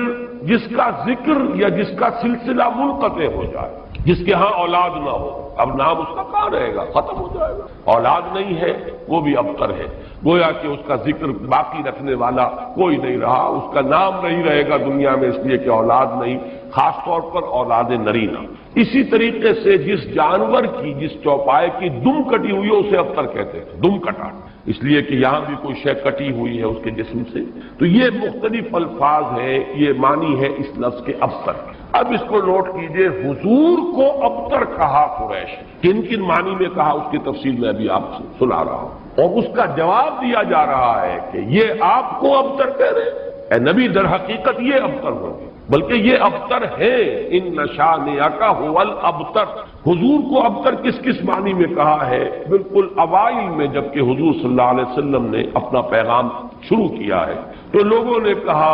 جس کا ذکر یا جس کا سلسلہ منقطع ہو جائے، جس کے ہاں اولاد نہ ہو، اب نام اس کا کہاں رہے گا، ختم ہو جائے گا۔ اولاد نہیں ہے وہ بھی ابتر ہے، گویا کہ اس کا ذکر باقی رکھنے والا کوئی نہیں رہا، اس کا نام نہیں رہے گا دنیا میں، اس لیے کہ اولاد نہیں، خاص طور پر اولاد نرینہ۔ اسی طریقے سے جس جانور کی، جس چوپائے کی دم کٹی ہوئی ہے اسے ابتر کہتے ہیں، دم کٹا، اس لیے کہ یہاں بھی کوئی شے کٹی ہوئی ہے اس کے جسم سے۔ تو یہ مختلف الفاظ ہیں، یہ معنی ہے اس لفظ کے ابتر۔ اب اس کو نوٹ کیجئے، حضور کو ابتر کہا قریش، کن کن معنی میں کہا اس کی تفصیل میں ابھی آپ سے سنا رہا ہوں، اور اس کا جواب دیا جا رہا ہے کہ یہ آپ کو ابتر کہہ رہے ہیں، اے نبی، در حقیقت یہ ابتر ہوگی، بلکہ یہ ابتر ہے۔ ان شانئک هو الابتر، حضور کو ابتر کس کس معنی میں کہا ہے؟ بالکل اوائل میں جبکہ حضور صلی اللہ علیہ وسلم نے اپنا پیغام شروع کیا ہے تو لوگوں نے کہا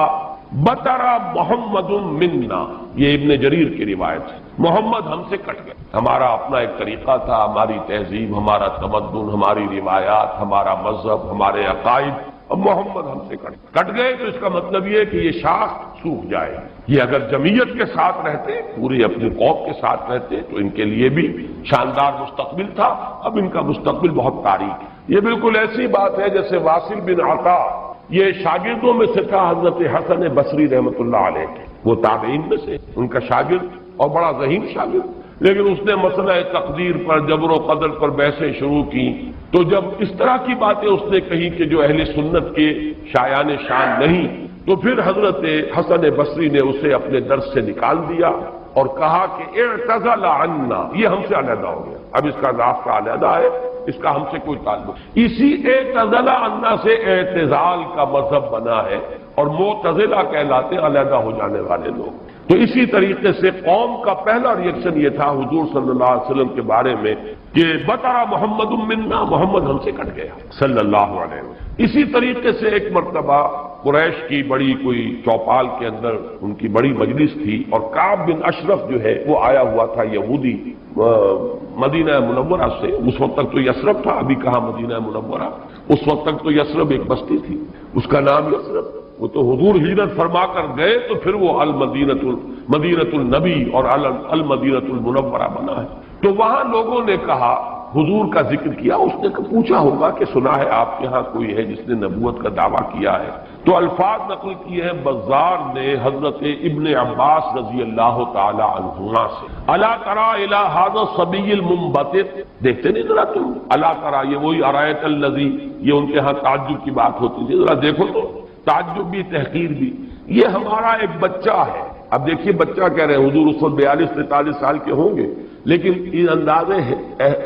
بطرا محمد منا، یہ ابن جریر کی روایت ہے، محمد ہم سے کٹ گئے، ہمارا اپنا ایک طریقہ تھا، ہماری تہذیب، ہمارا تمدن، ہماری روایات، ہمارا مذہب، ہمارے عقائد، اب محمد ہم سے کٹ گئے۔ تو اس کا مطلب یہ ہے کہ یہ شاخ سوکھ جائے۔ یہ اگر جمعیت کے ساتھ رہتے، پوری اپنی قوم کے ساتھ رہتے تو ان کے لیے بھی شاندار مستقبل تھا، اب ان کا مستقبل بہت تاریک ہے۔ یہ بالکل ایسی بات ہے جیسے واصل بن عطا، یہ شاگردوں میں سے تھا حضرت حسن بصری رحمۃ اللہ علیہ کے، وہ تابعین میں سے ان کا شاگرد اور بڑا ذہین شاگرد، لیکن اس نے مسئلہ تقدیر پر، جبر و قدر پر بحثیں شروع کی، تو جب اس طرح کی باتیں اس نے کہی کہ جو اہل سنت کے شایان شان نہیں، تو پھر حضرت حسن بصری نے اسے اپنے درس سے نکال دیا اور کہا کہ اعتزل عنا، یہ ہم سے علیحدہ ہو گیا، اب اس کا راستہ علیحدہ ہے، اس کا ہم سے کوئی تعلق۔ اسی اعتزل عنا سے اعتزال کا مذہب بنا ہے، اور معتزلہ کہلاتے علیحدہ ہو جانے والے لوگ۔ تو اسی طریقے سے قوم کا پہلا ریئیکشن یہ تھا حضور صلی اللہ علیہ وسلم کے بارے میں کہ بطرا محمد منا، محمد ہم سے کٹ گیا صلی اللہ علیہ وسلم۔ اسی طریقے سے ایک مرتبہ قریش کی بڑی کوئی چوپال کے اندر ان کی بڑی مجلس تھی، اور کعب بن اشرف جو ہے وہ آیا ہوا تھا یہودی مدینہ منورہ سے، اس وقت تک تو یثرب تھا، ابھی کہاں مدینہ منورہ، اس وقت تک تو یثرب ایک بستی تھی، اس کا نام یثرب، وہ تو حضور ہجرت فرما کر گئے تو پھر وہ مدینۃ النبی اور المدینۃ المنورہ بنا ہے۔ تو وہاں لوگوں نے کہا، حضور کا ذکر کیا، اس نے پوچھا ہوگا کہ سنا ہے آپ کے ہاں کوئی ہے جس نے نبوت کا دعویٰ کیا ہے، تو الفاظ نقل کیے ہیں بزار نے حضرت ابن عباس رضی اللہ تعالی عنہما سے، الا تری الی ھذا الصبی المنبتت، دیکھتے نہیں ذرا تم، الا تری، یہ وہی ارایت الذی، یہ ان کے ہاں تعجب کی بات ہوتی تھی، ذرا دیکھو تو، تعجب بھی تحقیر بھی، یہ ہمارا ایک بچہ ہے۔ اب دیکھیے بچہ کہہ رہے ہیں، حضور اس وقت 42-43 سال کے ہوں گے، لیکن یہ انداز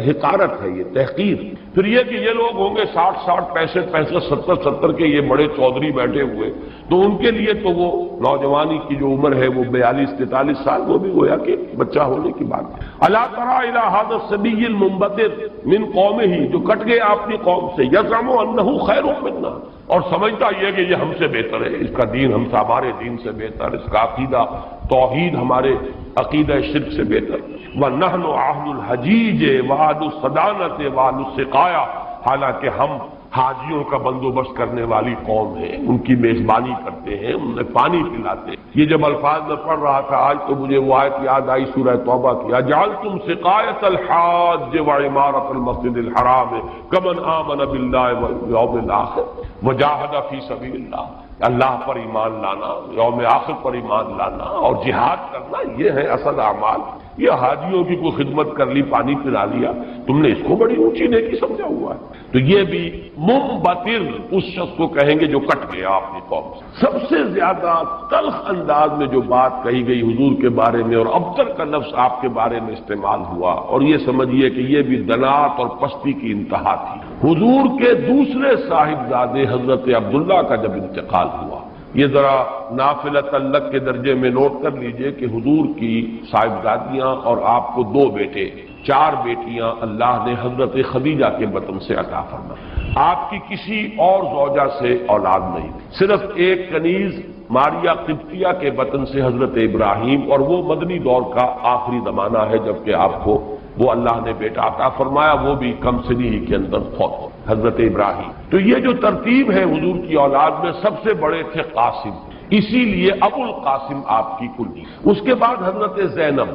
حقارت ہے، یہ تحقیر۔ پھر یہ کہ یہ لوگ ہوں گے 60 65 70 کے یہ بڑے چودھری بیٹھے ہوئے، تو ان کے لیے تو وہ نوجوانی کی جو عمر ہے وہ 42 43 سال، وہ بھی گویا کہ بچہ ہونے کی بات ہے۔ الا تری الی ھذا الصبی المنبتر من قومہ، جو کٹ گیا اپنی قوم سے، یزعم انہ خیر منا، اور سمجھتا یہ کہ یہ ہم سے بہتر ہے، اس کا دین ہمارے دین سے بہتر، اس کا عقیدہ توحید ہمارے عقیدہ شرک سے بہتر۔ وَنَحْنُ أَهْلُ الْحَجِيجِ وَأَهْلُ الصَّدَانَةِ وَأَهْلُ السِّقَايَةِ، حالانکہ ہم حاجیوں کا بندوبست کرنے والی قوم ہے، ان کی میزبانی کرتے ہیں، انہیں پانی پلاتے ہیں۔ یہ جب الفاظ میں پڑھ رہا تھا آج تو مجھے وہ آیت یاد آئی سورہ توبہ کی، اجعلتم سقایۃ الحاج وعمارۃ المسجد الحرام کمن آمن باللہ والیوم الآخر وجاہد فی سبیل اللہ، اللہ پر ایمان لانا، یوم آخر پر ایمان لانا اور جہاد کرنا، یہ ہے اصل اعمال۔ یہ حاجیوں کی کوئی خدمت کر لی، پانی پلا لیا، تم نے اس کو بڑی اونچی نیکی سمجھا ہوا ہے۔ تو یہ بھی منبتر اس شخص کو کہیں گے جو کٹ گیا اپنی قوم سے۔ سب سے زیادہ تلخ انداز میں جو بات کہی گئی حضور کے بارے میں، اور ابتر کا لفظ آپ کے بارے میں استعمال ہوا، اور یہ سمجھیے کہ یہ بھی دنات اور پستی کی انتہا تھی۔ حضور کے دوسرے صاحبزادے حضرت عبداللہ کا جب انتقال ہوا، یہ ذرا نافلۃ اللہ کے درجے میں نوٹ کر لیجئے کہ حضور کی صاحبزادیاں اور آپ کو 2 بیٹے 4 بیٹیاں اللہ نے حضرت خدیجہ کے بطن سے عطا فرمائی۔ آپ کی کسی اور زوجہ سے اولاد نہیں، صرف ایک کنیز ماریہ قبطیہ کے بطن سے حضرت ابراہیم، اور وہ مدنی دور کا آخری زمانہ ہے جبکہ آپ کو وہ اللہ نے بیٹا عطا فرمایا، وہ بھی کم سنی ہی کے اندر فوت ہو، حضرت ابراہیم۔ تو یہ جو ترتیب ہے حضور کی اولاد میں، سب سے بڑے تھے قاسم، اسی لیے ابو القاسم آپ کی کنی، اس کے بعد حضرت زینب،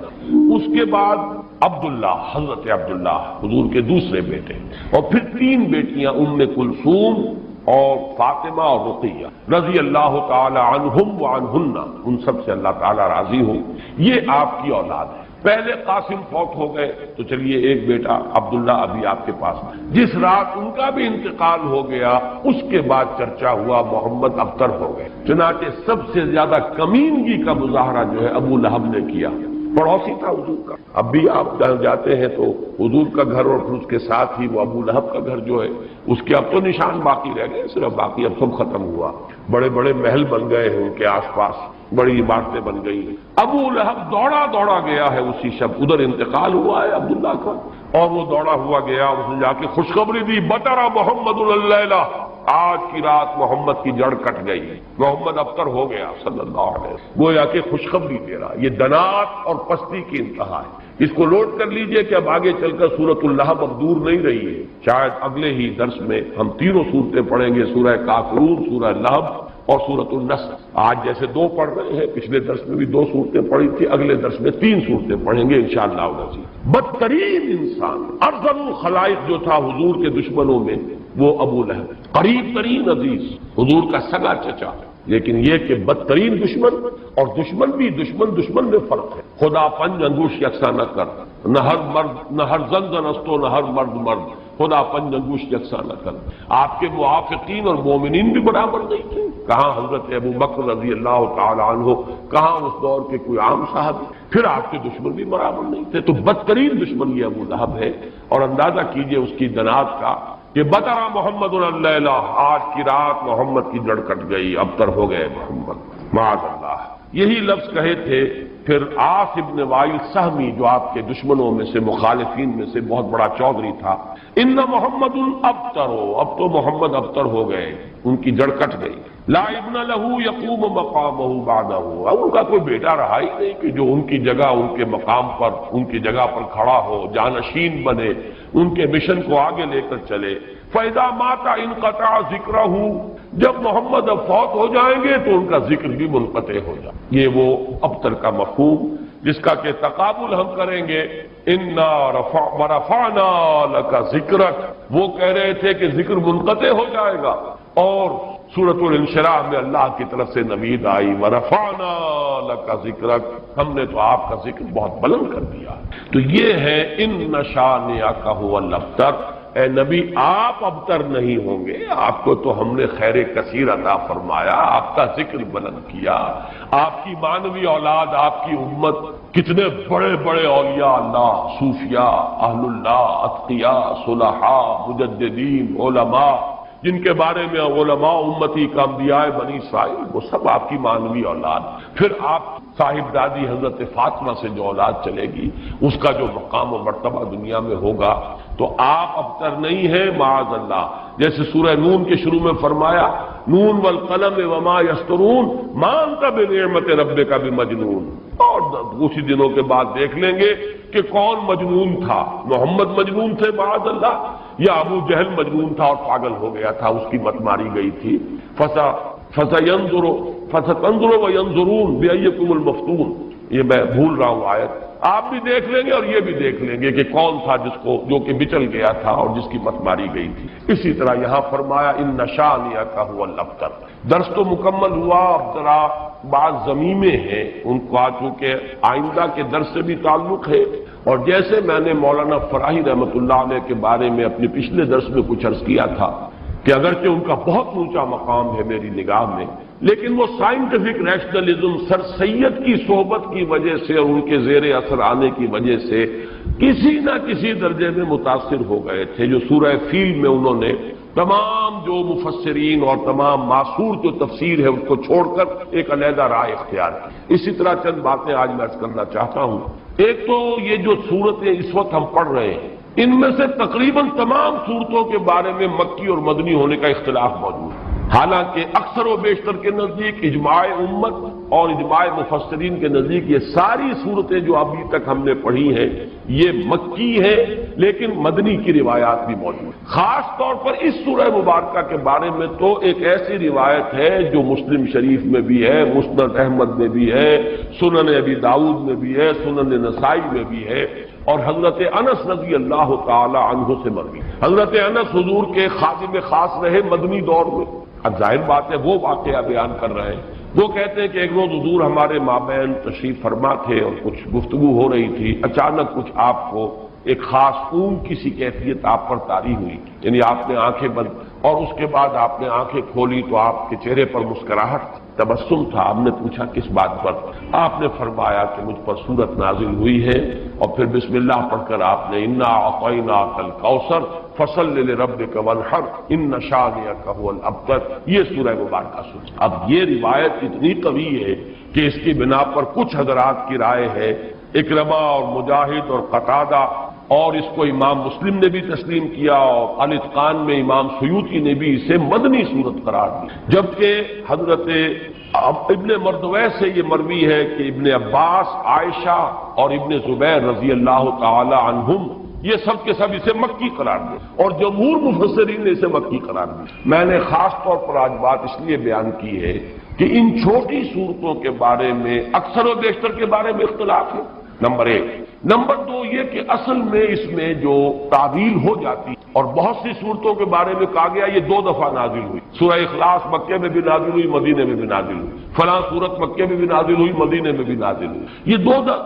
اس کے بعد عبداللہ، حضرت عبداللہ حضور کے دوسرے بیٹے، اور پھر 3 بیٹیاں ام کلثوم اور فاطمہ اور رقیہ رضی اللہ تعالی عنہم وعنہن، ان سب سے اللہ تعالی راضی ہو۔ یہ آپ کی اولاد ہے۔ پہلے قاسم فوت ہو گئے تو چلیے ایک بیٹا عبداللہ ابھی آپ کے پاس، جس رات ان کا بھی انتقال ہو گیا اس کے بعد چرچا ہوا محمد ابتر ہو گئے۔ چنانچہ سب سے زیادہ کمینگی کا مظاہرہ جو ہے ابو لہب نے کیا، پڑوسی تھا حضور کا۔ اب بھی آپ جاتے ہیں تو حضور کا گھر اور پھر اس کے ساتھ ہی وہ ابو لہب کا گھر جو ہے، اس کے اب تو نشان باقی رہ گئے، صرف باقی اب سب ختم ہوا، بڑے بڑے محل بن گئے ہیں ان کے آس پاس، بڑی عمارتیں بن گئی ہیں۔ ابو لہب دوڑا گیا ہے اسی شب، ادھر انتقال ہوا ہے عبداللہ کا، اور وہ دوڑا ہوا گیا، اس نے جا کے خوشخبری دی، بطرا محمد اللیلہ، آج کی رات محمد کی جڑ کٹ گئی، محمد ابتر ہو گیا صلی اللہ علیہ وسلم، گویا کہ خوشخبری دے رہا۔ یہ دنات اور پستی کی انتہا ہے۔ اس کو نوٹ کر لیجئے کہ اب آگے چل کر سورۃ اللہب اب دور نہیں رہی ہے، شاید اگلے ہی درس میں ہم 3 صورتیں پڑھیں گے، سورہ کافرون، سورہ لہب اور سورۃ النصر۔ آج جیسے 2 پڑھ رہے ہیں، پچھلے درس میں بھی 2 صورتیں پڑھی تھی، اگلے درس میں 3 صورتیں پڑھیں گے انشاءاللہ العزیز۔ بدترین انسان، ارذل الخلائق جو تھا حضور کے دشمنوں میں، وہ ابو لہب، قریب ترین عزیز، حضور کا سگا چچا، لیکن یہ کہ بدترین دشمن، اور دشمن بھی دشمن میں فرق ہے۔ خدا پنج انگوش یکساں نہ کر، نہ ہر زن زنستو نہ ہر مرد مرد، خدا پنج انگوش یکساں نہ کر۔ آپ کے موافقین اور مومنین بھی برابر نہیں تھے، کہاں حضرت ابو بکر رضی اللہ تعالی عنہ، کہاں اس دور کے کوئی عام صحابی، پھر آپ کے دشمن بھی برابر نہیں تھے۔ تو بدترین دشمن یہ ابو لہب ہے، اور اندازہ کیجئے اس کی دنات کا کہ بطرا محمد اللیلہ، آج کی رات محمد کی جڑ کٹ گئی، ابتر ہو گئے محمد، معاذ اللہ۔ یہی لفظ کہے تھے پھر عاص ابن وائل سہمی، جو آپ کے دشمنوں میں سے، مخالفین میں سے بہت بڑا چودھری تھا، ان محمد ابتر، اب تو محمد ابتر ہو گئے، ان کی جڑ کٹ گئی۔ لا ابن لہ یقوم مقامہ بعدہ، اب ان کا کوئی بیٹا رہا ہی نہیں کہ جو ان کی جگہ، ان کے مقام پر، ان کی جگہ پر کھڑا ہو، جانشین بنے، ان کے مشن کو آگے لے کر چلے۔ فَإِذَا مَاتَ انقطع ذِكْرَهُ، جب محمد اب فوت ہو جائیں گے تو ان کا ذکر بھی منقطع ہو جائے۔ یہ وہ ابتر کا مفہوم جس کا کہ تقابل ہم کریں گے، اِنَّا وَرَفَعْنَا لَكَ ذِكْرَكَ، وہ کہہ رہے تھے کہ ذکر منقطع ہو جائے گا، اور سورۃ الانشراح میں اللہ کی طرف سے نوید آئی، وَرَفَعْنَا لَكَ ذِكْرَكَ، ہم نے تو آپ کا ذکر بہت بلند کر دیا۔ تو یہ ہے اِنَّ شَانِئَكَ هُوَ الْأَبْتَرُ، اے نبی آپ ابتر نہیں ہوں گے، آپ کو تو ہم نے خیر کثیر عطا فرمایا، آپ کا ذکر بلند کیا، آپ کی مانوی اولاد، آپ کی امت کتنے بڑے بڑے اولیاء اللہ، صوفیاء، اہل اللہ، اتقیاء، صلحاء، مجددین، علماء، جن کے بارے میں علماء امتی کا انبیاء بنی اسرائیل، وہ سب آپ کی مانوی اولاد. پھر آپ صاحب دادی حضرت فاطمہ سے جو اولاد چلے گی، اس کا جو مقام و مرتبہ دنیا میں ہوگا، تو آپ ابتر نہیں ہیں معاذ اللہ. جیسے سورہ نون کے شروع میں فرمایا، نون والقلم وما یسطرون ما انت بنعمت ربک بمجنون. اور کچھ دنوں کے بعد دیکھ لیں گے کہ کون مجنون تھا. محمد مجنون تھے معاذ اللہ، یا ابو جہل مجنون تھا اور پاگل ہو گیا تھا، اس کی مت ماری گئی تھی. فَسَتَنظُرُ وَيَنظُرُونَ بِأَيِّكُمُ الْمَفْتُونُ. یہ میں بھول رہا ہوں آیت، آپ بھی دیکھ لیں گے اور یہ بھی دیکھ لیں گے کہ کون تھا جو کہ بچل گیا تھا اور جس کی مت ماری گئی تھی. اسی طرح یہاں فرمایا اِنَّ شَانِئَكَ هُوَ الْأَبْتَرُ. درس تو مکمل ہوا، اب ذرا بعض ضمیمیں ہیں، ان کا چونکہ آئندہ کے درس سے بھی تعلق ہے. اور جیسے میں نے مولانا فراہی رحمۃ اللہ علیہ کے بارے میں اپنے پچھلے درس میں کچھ عرض کیا تھا کہ اگرچہ ان کا بہت اونچا مقام ہے میری نگاہ میں، لیکن وہ سائنٹیفک ریشنلزم سر سید کی صحبت کی وجہ سے اور ان کے زیر اثر آنے کی وجہ سے کسی نہ کسی درجے میں متاثر ہو گئے تھے. جو سورہ فیل میں انہوں نے تمام جو مفسرین اور تمام معصور جو تفسیر ہے اس کو چھوڑ کر ایک علیحدہ رائے اختیار کی. اسی طرح چند باتیں آج میں عرض کرنا چاہتا ہوں. ایک تو یہ جو صورتیں اس وقت ہم پڑھ رہے ہیں، ان میں سے تقریباً تمام صورتوں کے بارے میں مکی اور مدنی ہونے کا اختلاف موجود ہے. حالانکہ اکثر و بیشتر کے نزدیک اجماع امت اور اجماع مفسرین کے نزدیک یہ ساری صورتیں جو ابھی تک ہم نے پڑھی ہیں یہ مکی ہیں، لیکن مدنی کی روایات بھی موجود ہیں. خاص طور پر اس سورہ مبارکہ کے بارے میں تو ایک ایسی روایت ہے جو مسلم شریف میں بھی ہے، مسند احمد میں بھی ہے، سنن ابی داؤد میں بھی ہے، سنن نسائی میں بھی ہے، اور حضرت انس رضی اللہ تعالی عنہ سے مروی. حضرت انس حضور کے خادم خاص رہے مدنی دور میں. اب ظاہر بات ہے وہ واقعہ بیان کر رہے ہیں. وہ کہتے ہیں کہ ایک روز حضور ہمارے مابین تشریف فرما تھے اور کچھ گفتگو ہو رہی تھی، اچانک کچھ آپ کو ایک خاص اونگ کی سی کیفیت آپ پر طاری ہوئی، یعنی آپ نے آنکھیں بند اور اس کے بعد آپ نے آنکھیں کھولی تو آپ کے چہرے پر مسکراہٹ تبسم تھا. ہم نے پوچھا کس بات پر؟ آپ نے فرمایا کہ مجھ پر سورت نازل ہوئی ہے، اور پھر بسم اللہ پڑھ کر آپ نے انا اعطیناک الکوثر فصل لربک وانحر ان شانئک هو الابتر یہ سورہ مبارکہ سن. اب یہ روایت اتنی قوی ہے کہ اس کی بنا پر کچھ حضرات کی رائے ہے، اکرمہ اور مجاہد اور قتادہ، اور اس کو امام مسلم نے بھی تسلیم کیا، اور الاتقان میں امام سیوطی نے بھی اسے مدنی صورت قرار دی. جبکہ حضرت ابن مردویہ سے یہ مروی ہے کہ ابن عباس، عائشہ اور ابن زبیر رضی اللہ تعالی عنہم یہ سب کے سب اسے مکی قرار دے، اور جمہور مفسرین نے اسے مکی قرار دی. میں نے خاص طور پر آج بات اس لیے بیان کی ہے کہ ان چھوٹی صورتوں کے بارے میں اکثر و بیشتر کے بارے میں اختلاف ہے، نمبر ایک. نمبر دو یہ کہ اصل میں اس میں جو تعویل ہو جاتی اور بہت سی صورتوں کے بارے میں کہا گیا یہ 2 دفعہ نازل ہوئی. سورہ اخلاص مکے میں بھی نازل ہوئی، مدینے میں بھی نازل ہوئی. فلاں سورت مکے میں بھی نازل ہوئی، مدینے میں بھی نازل ہوئی. یہ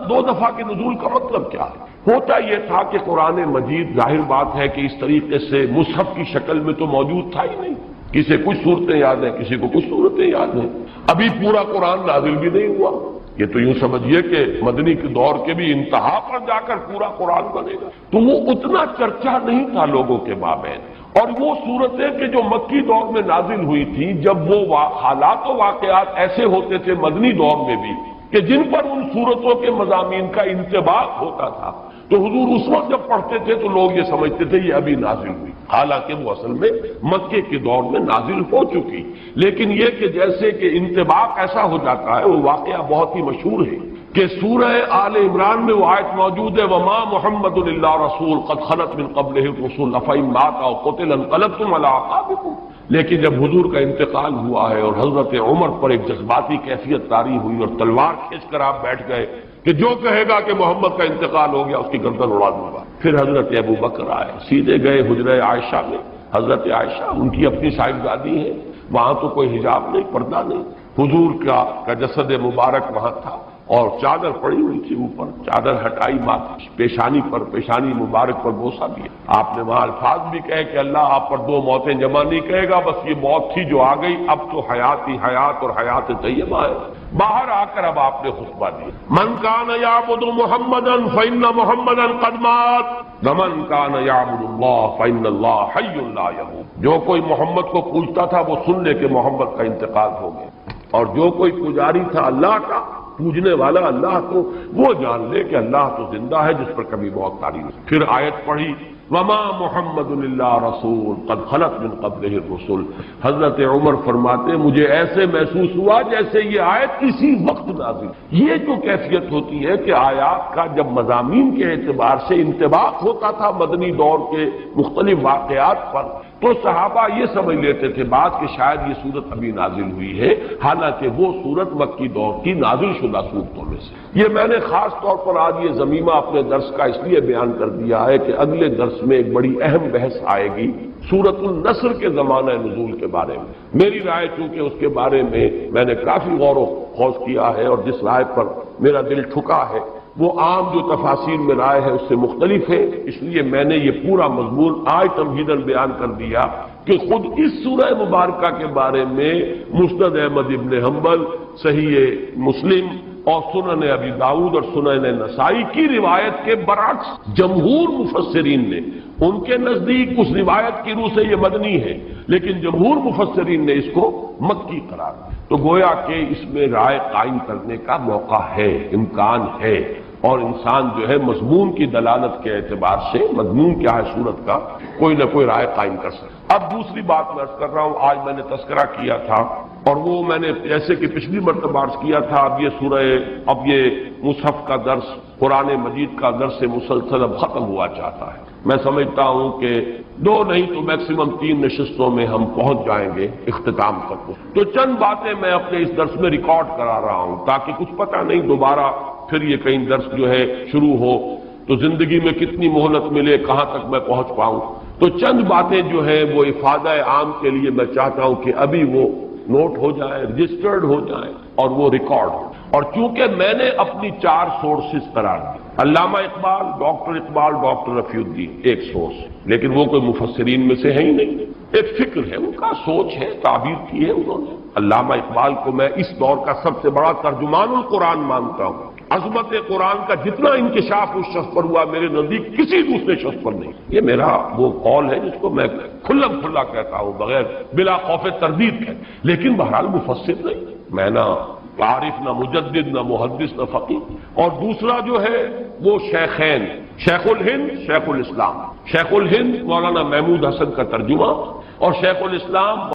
دو دفعہ کے نزول کا مطلب کیا ہے؟ ہوتا یہ تھا کہ قرآن مجید ظاہر بات ہے کہ اس طریقے سے مصحف کی شکل میں تو موجود تھا ہی نہیں. کسی کچھ صورتیں یاد ہیں، کسی کو کچھ صورتیں یاد ہیں. ابھی پورا قرآن نازل بھی نہیں ہوا. یہ تو یوں سمجھیے کہ مدنی کے دور کے بھی انتہا پر جا کر پورا قرآن بنے گا. تو وہ اتنا چرچا نہیں تھا لوگوں کے مابین. اور وہ صورتیں کہ جو مکی دور میں نازل ہوئی تھی، جب وہ حالات و واقعات ایسے ہوتے تھے مدنی دور میں بھی کہ جن پر ان صورتوں کے مضامین کا انطباق ہوتا تھا، تو حضور اس وقت جب پڑھتے تھے تو لوگ یہ سمجھتے تھے یہ ابھی نازل ہوئی، حالانکہ وہ اصل میں مکے کے دور میں نازل ہو چکی. لیکن یہ کہ جیسے کہ انطباق ایسا ہو جاتا ہے، وہ واقعہ بہت ہی مشہور ہے کہ سورہ آل عمران میں وہ آیت موجود ہے وما محمد الا رسول قد خلت من قبلہ الرسل افئن مات او قتل انقلبتم علی اعقابکم. لیکن جب حضور کا انتقال ہوا ہے اور حضرت عمر پر ایک جذباتی کیفیت طاری ہوئی اور تلوار کھینچ کر آپ بیٹھ گئے کہ جو کہے گا کہ محمد کا انتقال ہو گیا اس کی گردن اڑا دوں گا. پھر حضرت ابو بکر آئے، سیدھے گئے حجرہ عائشہ میں. حضرت عائشہ ان کی اپنی صاحبزادی ہے، وہاں تو کوئی حجاب نہیں، پردہ نہیں. حضور کا جسد مبارک وہاں تھا. اور چادر پڑی ہوئی تھی اوپر، چادر ہٹائی ماتھ پیشانی پر، پیشانی مبارک پر بوسہ دیا۔ آپ نے وہاں الفاظ بھی کہے کہ اللہ آپ پر دو موتیں جمع نہیں کہے گا، بس یہ موت تھی جو آ گئی، اب تو حیات ہی حیات اور حیات طیبہ ہے۔ باہر آ کر اب آپ نے خطبہ دیا، من کان یعبد محمدا فإن محمدا قد مات ومن کان یعبد اللہ فإن اللہ حی لا یموت۔ جو کوئی محمد کو پوجتا تھا وہ سن لے کہ محمد کا انتقال ہو گیا، اور جو کوئی پجاری تھا اللہ کا، پوجنے والا اللہ کو، وہ جان لے کہ اللہ تو زندہ ہے جس پر کبھی موت طاری نہیں۔ پھر آیت پڑھی وما محمد الا رسول قد خلت من قبلہ الرسل۔ حضرت عمر فرماتے مجھے ایسے محسوس ہوا جیسے یہ آیت اسی وقت نازل۔ یہ جو کیفیت ہوتی ہے کہ آیات کا جب مضامین کے اعتبار سے انطباق ہوتا تھا مدنی دور کے مختلف واقعات پر، تو صحابہ یہ سمجھ لیتے تھے بات کہ شاید یہ صورت ابھی نازل ہوئی ہے، حالانکہ وہ صورت مکی دور کی نازل شدہ صورتوں میں سے۔ یہ میں نے خاص طور پر آج یہ ضمیمہ اپنے درس کا اس لیے بیان کر دیا ہے کہ اگلے درس میں ایک بڑی اہم بحث آئے گی سورۃ النصر کے زمانہ نزول کے بارے میں۔ میری رائے چونکہ اس کے بارے میں نے کافی غور و خوض کیا ہے، اور جس رائے پر میرا دل ٹھکا ہے وہ عام جو تفاسیر میں رائے ہے اس سے مختلف ہے، اس لیے میں نے یہ پورا مضمون آج تمہیداً بیان کر دیا کہ خود اس سورہ مبارکہ کے بارے میں مسند احمد ابن حنبل، صحیح مسلم اور سنن ابی داؤد اور سنن نسائی کی روایت کے برعکس جمہور مفسرین نے، ان کے نزدیک اس روایت کی روح سے یہ مدنی ہے، لیکن جمہور مفسرین نے اس کو مکی قرار دیا۔ تو گویا کہ اس میں رائے قائم کرنے کا موقع ہے، امکان ہے، اور انسان جو ہے مضمون کی دلالت کے اعتبار سے مضمون کیا ہے صورت کا کوئی نہ کوئی رائے قائم کر سکتا۔ اب دوسری بات میں عرض کر رہا ہوں، آج میں نے تذکرہ کیا تھا اور وہ میں نے جیسے کہ پچھلی مرتبہ عرض کیا تھا، اب یہ مصحف کا درس، قرآن مجید کا درس مسلسل اب ختم ہوا چاہتا ہے۔ میں سمجھتا ہوں کہ 2 نہیں تو میکسیمم 3 نشستوں میں ہم پہنچ جائیں گے اختتام تک۔ تو چند باتیں میں اپنے اس درس میں ریکارڈ کرا رہا ہوں تاکہ کچھ پتہ نہیں دوبارہ پھر یہ کہیں درس جو ہے شروع ہو تو زندگی میں کتنی مہلت ملے، کہاں تک میں پہنچ پاؤں۔ تو چند باتیں جو ہیں وہ افادہ عام کے لیے میں چاہتا ہوں کہ ابھی وہ نوٹ ہو جائے، رجسٹرڈ ہو جائے اور وہ ریکارڈ ہو۔ اور چونکہ میں نے اپنی 4 سورسز قرار دی، علامہ اقبال، ڈاکٹر رفیع الدین ایک سورس، لیکن وہ کوئی مفسرین میں سے ہے ہی نہیں، ایک فکر ہے ان کا، سوچ ہے، تعبیر کی ہے انہوں نے۔ علامہ اقبال کو میں اس دور کا سب سے بڑا ترجمان القرآن مانتا ہوں۔ عظمت قرآن کا جتنا انکشاف اس شخص پر ہوا میرے نزدیک کسی دوسرے شخص پر نہیں۔ یہ میرا وہ قول ہے جس کو میں کھلم کھلا کہتا ہوں بغیر بلا خوف تردید کے، لیکن بہرحال مفسر نہیں، میں نہ عارف، نہ مجدد، نہ محدث، نہ فقیہ۔ اور دوسرا جو ہے وہ شیخین، شیخ الہند، شیخ الاسلام۔ شیخ الہند مولانا محمود حسن کا ترجمہ، اور شیخ الاسلام